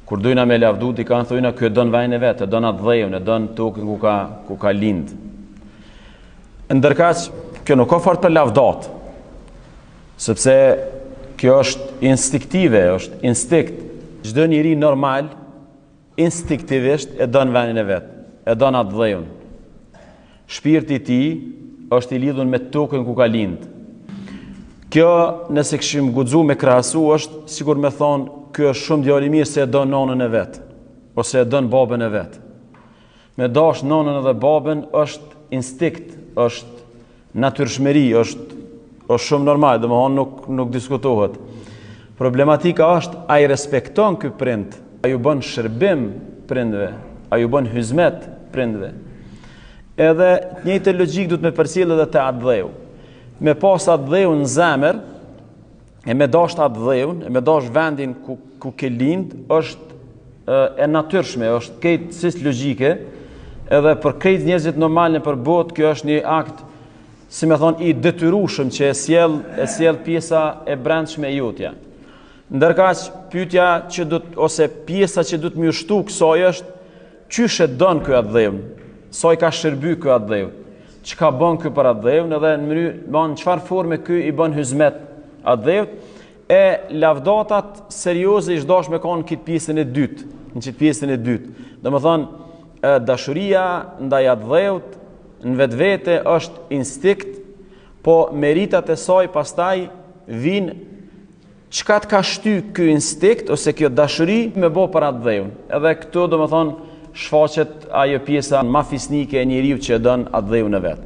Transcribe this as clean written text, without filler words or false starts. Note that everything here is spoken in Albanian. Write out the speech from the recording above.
Kur dojna me lavdu, ti kanë thujna kjo e don vajin e vetë, e don atë dhejun, e don tokën ku ka lind. Ndërkaq, kjo nuk ka fort për lavdat, sepse kjo është instiktive, është instinkt. Çdo njeri normal, instiktivisht e don vajin e vetë, e don atë dhejun. Shpirti i tij është i lidhur me tokën ku ka lind. Kjo, nëse kishim guxu me krahasu, është sikur me thonë, kjo është shumë djalë i mirë se e don nonën e vet, ose e don babën e vet. Me dash nonën edhe babën është instinkt, është natyrshmëri, është shumë normal, domethënë nuk diskutohet. Problematika është a i respekton ky prind, a ju bën shërbim prindve, a ju bën hizmet prindve. Edhe të njëjtë logjik duhet me përcjell edhe te atë dheu. Me pas atë dheu në zemër, e me dash atë dheun, e me dash vendin ku ke lind, është e natyrshme, është krejtësisht logjike, edhe për krejt njerëzit normal në për botë, kjo është një akt, si me thonë, i detyrueshëm që e sjell pjesa e brendshme e jotja. Ndërkaq pyetja ose pjesa që duhet më ushtu kësaj është çysh e don ky atë dheun, sa i ka shërby ky atë dheun, çka bën ky për atë dheun, edhe në çfarë forme ky i bën hizmet atë dheut, e lavdatat serioze i shdash me kanë këtë pjesën e dytë, në këtë pjesën e dytë. Domethënë, dashuria ndaj atë dheut në vetvete është instinkt, po meritat e saj pastaj vinë çka të ka shty ky instinkt ose kjo dashuri me bë për atë dheun. Edhe këtu domethënë shfaqet ajo pjesa ma fisnike e njeriu që e don atë dheun e vet.